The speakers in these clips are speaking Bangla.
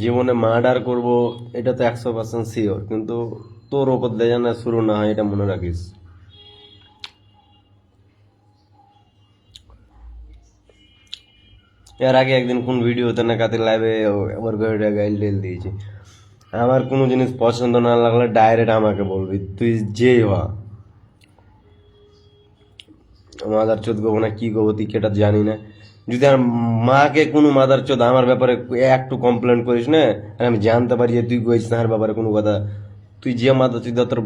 জীবনে মার্ডার করব এটা তো 100% শিওর, কিন্তু তোর ওপর দিয়ে যেন শুরু না হয় এটা মনে রাখিস। এর আগে একদিন কোন ভিডিওতে না কাতে লাইভে আমার ঘরে গাইল টেল দিয়েছি। আমার কোনো জিনিস পছন্দ না লাগলে ডাইরেক্ট আমাকে বলবি, তুই যেই হ। মাদার চোদ গো না কি গো তুই কেটা জানি না। যদি আর মাকে কোনো মাদার চোদ আমার ব্যাপারে একটু কমপ্লেন করিস না, আর আমি জানতে পারি যে তুই কইছিস না আমার ব্যাপারে কোনো কথা, তুই যে মাদার চোদ তোর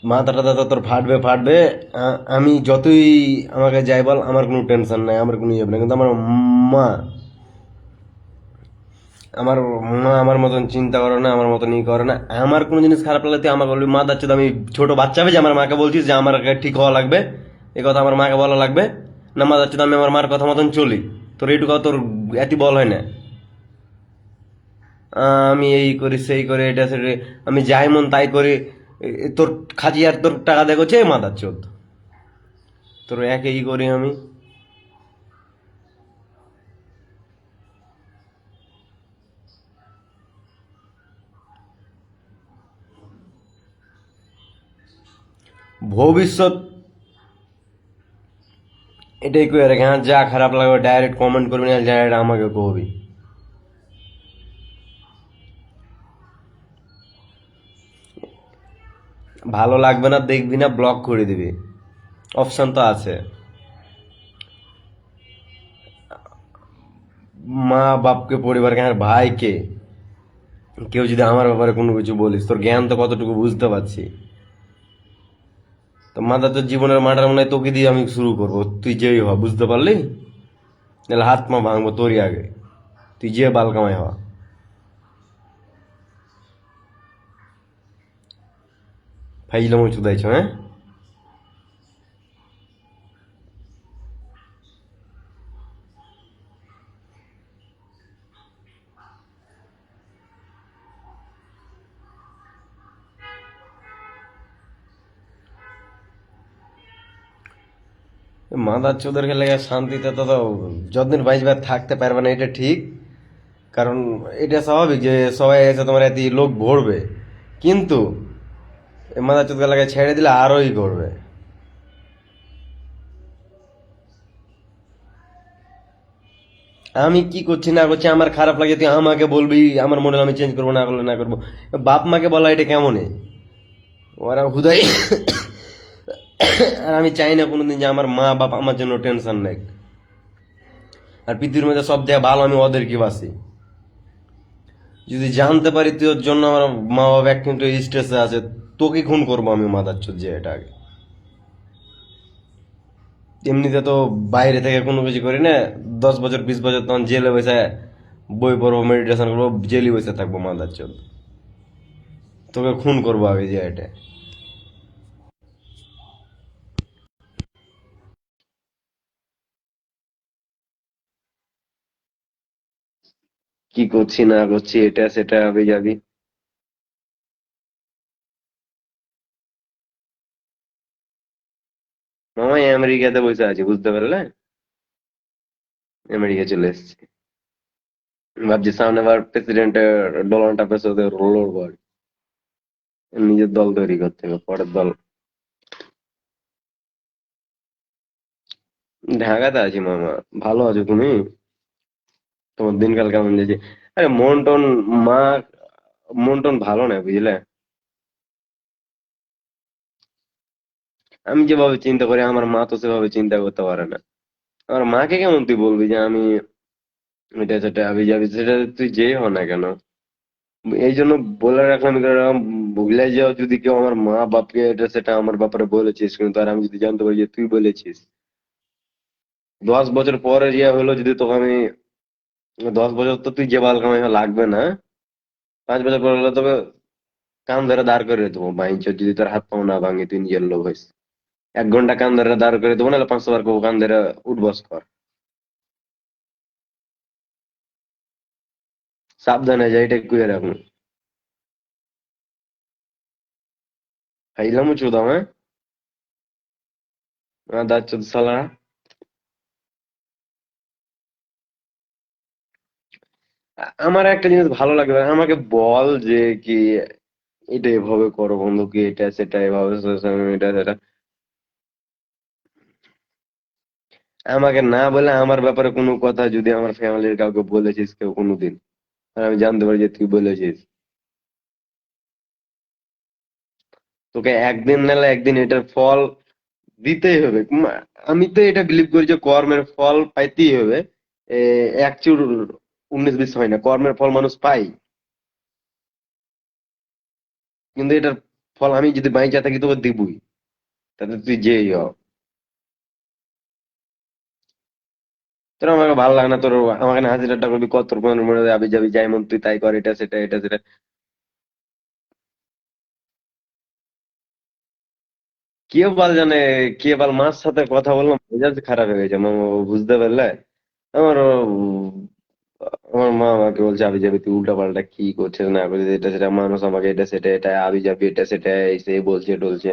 মাথাটা দাদা তোর ফাটবে ফাটবে। আমি যতই আমাকে যাই বল, আমার কোনো টেনশন নাই, আমার কোনো ইয়ে না, কিন্তু মা আমার মা আমার মতন চিন্তা করে না, আমার মতন ই করে না। আমার কোনো জিনিস খারাপ লাগলে তুই আমাকে বলবি মা যাচ্ছে, আমি ছোট বাচ্চা হবে যে আমার মাকে বলছিস যে আমার ঠিক হওয়া লাগবে, এ কথা আমার মাকে বলা লাগবে না। মা যাচ্ছে আমি আমার মার কথা মতন চলি, তোর এইটুকু তোর এত বল হয় না। আমি এই করি সেই করি এটা সেটা, আমি যাই মন তাই করি। তোর খাজি আর তোর টাকা দেখছে মাদার চোদ, তোর একই করি আমি। ভবিষ্যৎ এটাই কই রেখে, হ্যাঁ যা খারাপ লাগবে ডাইরেক্ট কমেন্ট করবি না, ডাইরেক্ট আমাকে কবি। ভালো লাগবে না দেখবি না, ব্লক করে দিবি, অপশন তো আছে। মা বাপকে, পরিবারকে, হ্যাঁ ভাইকে, কেউ যদি আমার ব্যাপারে কোনো কিছু বলিস, তোর জ্ঞান তো কতটুকু বুঝতে পারছি। তো মাথা তোর জীবনের মাটার মনে হয় তোকে দিয়ে আমি শুরু করবো, তুই যেই হ, বুঝতে পারলি? তাহলে হাত মা ভাঙবো তোরই আগে, তুই যে বাল কামাই হ। ফাইলাম চুদাইছ, হ্যাঁ? মাদার চোদের খেলে শান্তিতে তো যতদিন বাঁচবার থাকতে পারবে না, এটা ঠিক। কারণ এটা স্বাভাবিক যে সবাই এসে তোমার এত লোক ভরবে, কিন্তু মাদার চোদ গেলাকে ছেড়ে দিলে আরোই করবে। আমি কি করছি না করছি আমার খারাপ লাগে, তুই আমাকে বলবি, আমার মনে হলো আমি চেঞ্জ করবো, না করলে না করবো। বাপ মাকে বলা এটা কেমন? ওরা হুদাই। আর আমি চাই না কোনোদিন যে আমার মা বাপ আমার জন্য টেনশন নেই। আর পৃথিবীর মধ্যে সব থেকে ভালো আমি ওদের কি বাসি। যদি জানতে পারি তুই ওর জন্য আমার মা বাবা এক কিন্তু স্ট্রেসে আছে, তোকে খুন করবো আমি মাদার চোদ যে এটা আগে। এমনিতে তো বাইরে থেকে কোনো কিছু করি না, 10 বছর 20 বছর তখন জেলে বসে বই পড়বো, মেডিটেশন করবো, জেলে বসে থাকবো মাদার চোদ। তোকে খুন করবো আগে যে এটা। কি করছি না করছি এটা সেটা হবে যাবি। মামা আমেরিকাতে বসে আছি, বুঝতে পারলে? আমেরিকা চলে এসেছি। ভাবছি সামনে বার প্রেসিডেন্ট ডোনাল্ড ট্রাম্পের সাথে লড়বো আর কি। নিজের দল তৈরি করতে হবে, পরের দল। ঢাকাতে আছি মামা। ভালো আছো তুমি? তোমার দিনকাল কেমন যাচ্ছে? আরে মন টন, মা মন টন ভালো না বুঝলে। আমি যেভাবে চিন্তা করি আমার মা তো সেভাবে চিন্তা করতে পারে না। আমার মাকে কেমন তুই বলবি যে আমি এটা সেটা আমি যাবি, সেটা তুই যেই হ না কেন। এই জন্য বলে রাখলাম, কারণ ভুলে যাও যদি কেউ আমার মা বাপকে এটা সেটা আমার ব্যাপারে বলেছিস, কিন্তু আর আমি যদি জানতে পারি যে তুই বলেছিস, 10 বছর পরে ইয়ে হলো যদি তোকে আমি, 10 বছর তো তুই যে বাল কামাই লাগবে না, 5 বছর পর হলে তোকে কান ধরে দাঁড় করে দেবো বাইঞ্চ, যদি তোর হাত পাও না ভাঙে তুই নিজের লোক হইস। 1 ঘন্টা কান ধরে দাঁড় করে দেবো, নাহলে 500 বার কান ধরে উঠবস কর। সাবধানে যাই, এটা কুয়ে রাখুন। খাইলাম চুদাম, হ্যাঁ? দাঁত চোদ সালা। আমার একটা জিনিস ভালো লাগে ভাই, আমাকে বল যে কি এটা এভাবে করো বন্ধু, কি এটা সেটা এভাবে সোশ্যাল মিডিয়া সেটা, আমাকে না বলে আমার ব্যাপারে কোনো কথা যদি আমার ফ্যামিলির কাউকে বলেছিস কেউ কোনোদিন, আর আমি জানতে পারি যে তুই বলেছিস, তোকে একদিন নাহলে একদিন এটার ফল দিতেই হবে। আমি তো এটা বিলিভ করি যে কর্মের ফল পাইতেই হবে। এ, এক চুল 19-20 হয় না, কর্মের ফল মানুষ পায়। কিন্তু এটার ফল আমি যদি বাইচা থাকি তোকে দিবই, তাতে তুই যেই হ। তোর আমাকে ভালো লাগে না তোর, আমাকে না হাসি ঠাট্টা করবি, কত তোর মনে মনে আবি যাবি যাই মন তুই তাই কর, এটা সেটা এটা সেটা। কে বল জানে, কে বল মার সাথে কথা বললাম মেজাজ খারাপ হয়ে গেছে মামা, ও বুঝতে পারলে। আমার আমার মা আমাকে বলছে আবি যাবি, তুই উল্টা পাল্টা কি করছিস না করছিস, এটা সেটা মানুষ আমাকে এটা সেটা এটা আবি যাবি এটা সেটা এসে বলছে টলছে।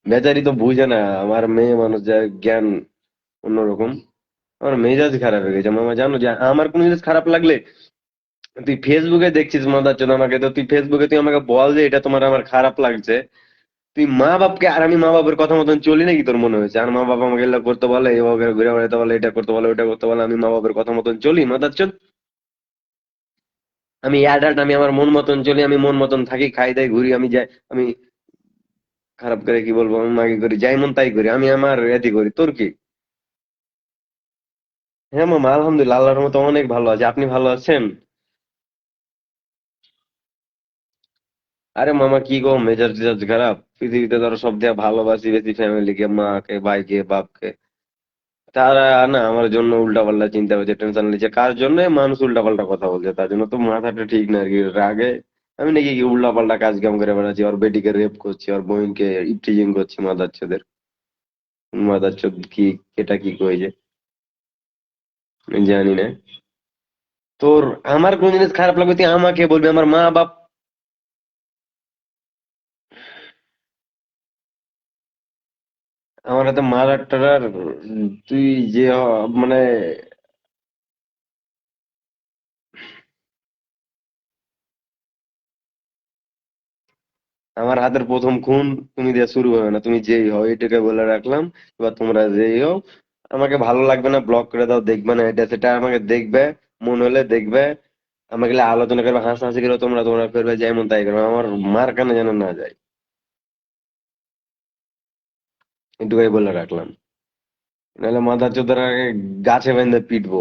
বেচারি তো বুঝে না, আমার মেয়ে মানুষ যা জ্ঞান অন্যরকম। আমার মেজাজ খারাপ হয়ে গেছে মামা, জানো যে আমার কোনো জিনিস খারাপ লাগলে, তুই ফেসবুকে দেখছিস মাদার চোদ আমাকে, তো তুই ফেসবুকে তুই আমাকে বল যে এটা তোমার আমার খারাপ লাগছে। তুই মা বাপকে, আর আমি মা বাবার কথা মতন চলি নাকি তোর মনে হয়েছে? আর মা বাবা আমাকে এগুলো করতে বলে, এভাবে ঘুরে বেড়াতে বলে, এটা করতে বলে, ওটা করতে বলে, আমি মা বাবার কথা মতন চলি মাদার চোদ? আমি অ্যাডাল্ট, আমি আমার মন মতন চলি, আমি মন মতন থাকি, খাই দাই ঘুরি, আমি যাই, আমি খারাপ করে কি বলবো, আমি মাগে করি, যাই মন তাই করি, আমি আমার এদি করি, তোর কি? হ্যাঁ মামা, আলহামদুলিল্লাহ, আল্লাহর মতো অনেক ভালো আছে। আপনি ভালো আছেন? আরে মামা কি গো, মেজাজ টেজাজ খারাপ? পৃথিবীতে ধরো সব থেকে ভালোবাসি বেশি ফ্যামিলিকে, মাকে, ভাইকে, বাপকে। তারা না আমার জন্য উল্টাপাল্টা চিন্তা করছে, টেনশন নিচ্ছে, কার জন্য মানুষ উল্টাপাল্টা কথা বলছে তার জন্য, তো মাথাটা ঠিক না আর কি। রাগে আমি নাকি কি উল্টাপাল্টা কাজ কাম করে বেড়াচ্ছি, ওর বেটিকে রেপ করছি, ওর বোনকে ইপটিজিং করছি, মাদারচোদের মাদারচোদ কি, এটা কি কইছে আমি জানি না। তোর আমার কোন জিনিস খারাপ লাগবে তুই আমাকে বলবি, আমার মা বাপ। আমার হাতে মারার টারার তুই যে মানে আমার হাতের প্রথম খুন তুমি দিয়ে শুরু হবে না, তুমি যেই হও এটাকে বলে রাখলাম। এবার তোমরা যেই হও, আমাকে ভালো লাগবে না ব্লক করে দাও, দেখবে না এটা সেটা, আমাকে দেখবে মন হলে দেখবে, আমাকে আলোচনা করবে, হাসাহাসি করে তোমরা তোমরা করবে, যেমন তাই করবে, আমার মার কানে যেন না যায়, এটুকুই বলে রাখলাম। নাহলে মাথার চোদ্দার আগে গাছে বেঁধে পিটবো।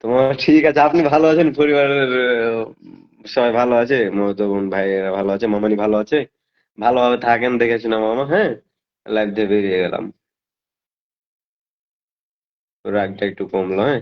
তোমার ঠিক আছে, আপনি ভালো আছেন, পরিবারের সবাই ভালো আছে, মমতা বোন ভাইয়েরা ভালো আছে, মামানি ভালো আছে? ভালোভাবে থাকেন দেখেছি না মামা, হ্যাঁ। লাইফ দিয়ে বেরিয়ে গেলাম, রাগটা একটু কমলো, হ্যাঁ।